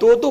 2-2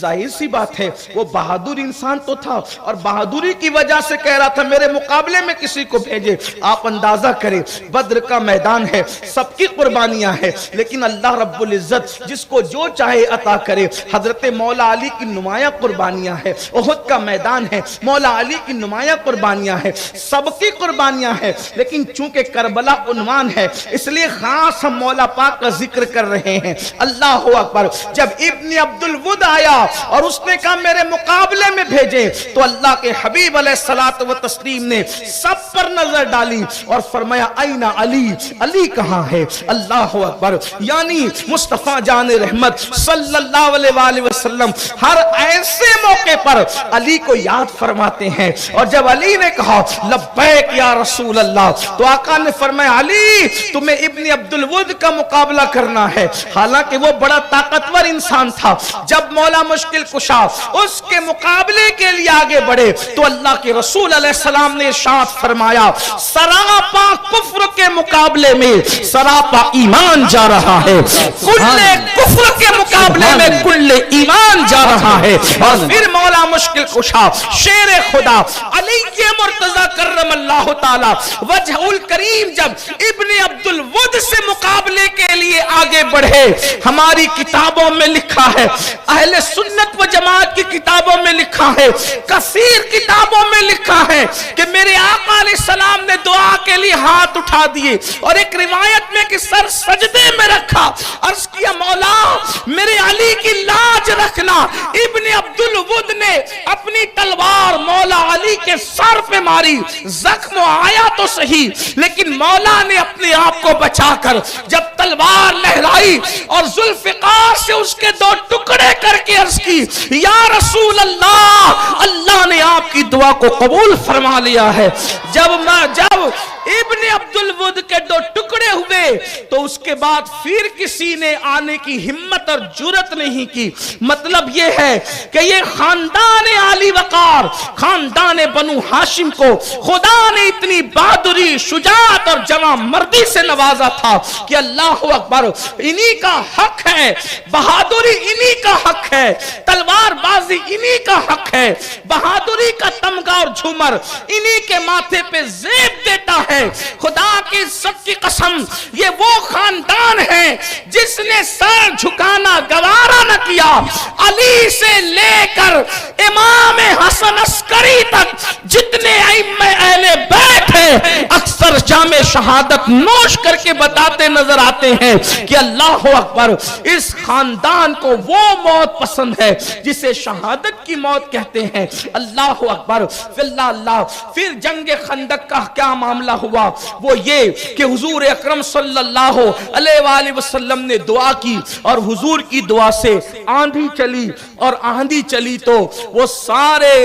ظاہر سی بات ہے وہ بہادر انسان تو تھا اور بہادری کی وجہ سے کہہ رہا تھا میرے مقابلے میں کسی کو بھیجے. آپ اندازہ کریں بدر کا میدان ہے, سب کی قربانیاں ہیں, لیکن اللہ رب العزت جس کو جو چاہے عطا کرے. حضرت مولا علی کی نمایاں قربانیاں ہیں, احد کا میدان ہے, مولا علی کی نمایاں قربانیاں ہیں, سب کی قربانیاں ہیں, لیکن چونکہ کربلا عنوان ہے اس لیے خاص ہم مولا پاک کا ذکر کر رہے ہیں. اللہ اکبر. جب ابن عبد الود آیا اور اس نے کہا میرے مقابلے میں بھیجے تو اللہ کے حبیب علیہ الصلوۃ والتسلیم نے سب پر نظر ڈالی اور فرمایا این علی, علی کہاں ہے. اللہ اکبر. یعنی مصطفیٰ جان رحمت صلی اللہ علیہ وآلہ وسلم ہر ایسے موقع پر علی کو یاد فرماتے ہیں. اور جب علی نے کہا لبیک یا رسول اللہ تو آقا نے فرمایا علی تمہیں ابن عبد الود کا مقابلہ کرنا ہے. حالانکہ وہ بڑا طاقتور انسان تھا. جب مولا مشکل کشا اس کے مقابلے کے لیے آگے بڑھے تو اللہ کے رسول علیہ السلام نے ارشاد فرمایا سراپا کفر کے مقابلے میں سراپا ایمان جا رہا ہے, کل کفر کے مقابلے میں کل ایمان جا رہا ہے. اور پھر مولا مشکل کشا شیر خدا علی مرتضی کرم اللہ تعالی وجہ الکریم جب ابن عبد الود سے مقابلے کے لیے آگے بڑھے, ہماری کتابوں میں لکھا ہے, اہل سنت و جماعت کی کتابوں میں لکھا ہے, کثیر کتابوں میں لکھا ہے کہ میرے آقا علیہ السلام نے دعا کے لیے ہاتھ اٹھا دیے اور ایک روایت میں کہ سر سجدے میں رکھا, عرض کیا مولا میرے علی کی لاج رکھنا. ابن عبد الود نے اپنی تلوار مولا علی کے سر پہ ماری, زخم آیا تو صحیح لیکن مولا نے اپنے آپ کو بچا کر جب تلوار لہرائی اور ذوالفقار سے اس کے دو ٹکڑے کر کے عرض کی یا رسول اللہ, اللہ نے آپ کی دعا کو قبول فرما لیا ہے. جب ابن عبد الود کے دو ٹکڑے ہوئے تو اس کے بعد پھر کسی نے آنے کی ہمت اور جرت نہیں کی. مطلب یہ ہے کہ یہ خاندان علی وقار, خاندان بنو ہاشم کو خدا نے اتنی بہادری, شجاعت اور جواں مردی سے نوازا تھا کہ اللہ اکبر انہی کا حق ہے, بہادری انہی کا حق ہے, تلوار بازی انہی کا حق ہے, بہادری کا تمغہ اور جھومر انہی کے ماتھے پہ زیب دیتا ہے. خدا کی عزت کی قسم یہ وہ خاندان ہے جس نے سر جھکانا گوارا نہ کیا. علی سے لے کر امام حسن عسکری تک جتنے ائمہ اہل بیت ہیں اکثر جام شہادت نوش کر کے بتاتے نظر آتے ہیں کہ اللہ اکبر اس خاندان کو وہ موت پسند ہے جسے شہادت کی موت کہتے ہیں. اللہ اکبر. اللہ. پھر جنگ خندق کا کیا معاملہ ہوا وہ یہ کہ حضور اکرم صلی اللہ علیہ وآلہ وسلم نے دعا کی اور حضور کی دعا سے آندھی چلی, اور آندھی چلی تو وہ سارے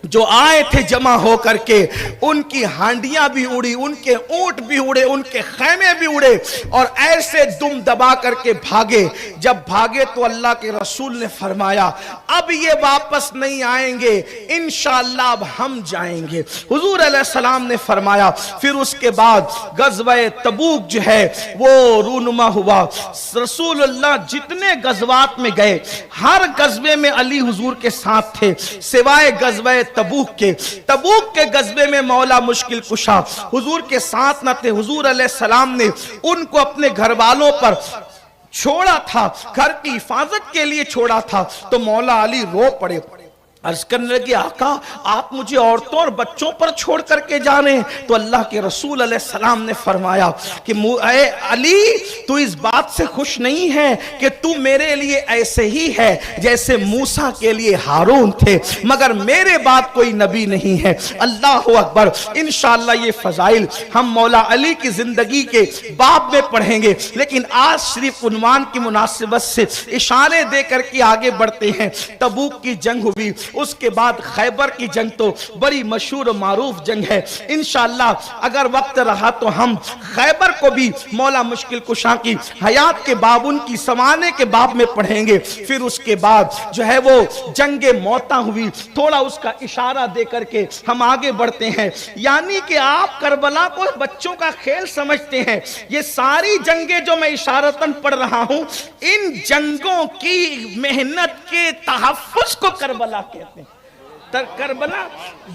جو آئے تھے جمع ہو کر کے ان کی ہانڈیاں بھی اڑی, ان کے اونٹ بھی اڑے, ان کے خیمے بھی اڑے اور ایسے دم دبا کر کے بھاگے. جب بھاگے تو اللہ کے رسول نے فرمایا اب یہ واپس نہیں آئیں گے, انشاءاللہ اب ہم جائیں گے. حضور علیہ السلام نے فرمایا. پھر اس کے بعد غزوہ تبوک جو ہے وہ رونما ہوا. رسول اللہ جتنے غزوات میں گئے ہر غزوے میں علی حضور کے ساتھ تھے سوائے غزوہ تبوک کے غزوے میں مولا مشکل کشا حضور کے ساتھ نہ تھے. حضور علیہ السلام نے ان کو اپنے گھر والوں پر چھوڑا تھا, گھر کی حفاظت کے لیے چھوڑا تھا. تو مولا علی رو پڑے, عرض کرنے لگے آقا آپ مجھے عورتوں اور بچوں پر چھوڑ کر کے جانے. تو اللہ کے رسول علیہ السلام نے فرمایا کہ اے علی تو اس بات سے خوش نہیں ہے کہ تو میرے لیے ایسے ہی ہے جیسے موسیٰ کے لیے ہارون تھے, مگر میرے بعد کوئی نبی نہیں ہے. اللہ اکبر. انشاءاللہ یہ فضائل ہم مولا علی کی زندگی کے باب میں پڑھیں گے, لیکن آج صرف عنوان کی مناسبت سے اشارے دے کر کے آگے بڑھتے ہیں. تبوک کی جنگ ہوئی, اس کے بعد خیبر کی جنگ تو بڑی مشہور و معروف جنگ ہے. انشاءاللہ اگر وقت رہا تو ہم خیبر کو بھی مولا مشکل کشا کی حیات کے باب، ان کی سمانے کے باب میں پڑھیں گے. پھر اس کے بعد جو ہے وہ جنگ موتا ہوئی، تھوڑا اس کا اشارہ دے کر کے ہم آگے بڑھتے ہیں. یعنی کہ آپ کربلا کو بچوں کا کھیل سمجھتے ہیں. یہ ساری جنگیں جو میں اشارتاً پڑھ رہا ہوں، ان جنگوں کی محنت کے تحفظ کو کربلا کہتے ہیں. کربلا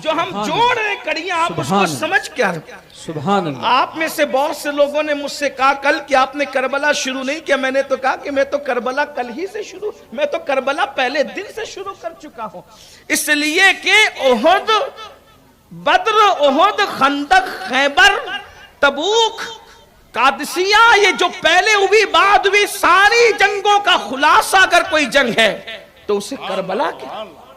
جو ہم جوڑ رہے کڑیاں، آپ اس کو سمجھ کیا رہے. سبحان اللہ. آپ میں سے بہت سے لوگوں نے مجھ سے کہا کل کہ آپ نے کربلا شروع نہیں کیا. میں نے تو کہا کہ میں تو کربلا کل ہی سے شروع، میں تو کربلا پہلے دن سے شروع کر چکا ہوں. اس لیے کہ احد، بدر، احد، خندق، خیبر، تبوک، قادسیہ، یہ جو پہلے ہوئی بعد ہوئی ساری جنگوں کا خلاصہ اگر کوئی جنگ ہے تو اسے کربلا کہتے ہیں.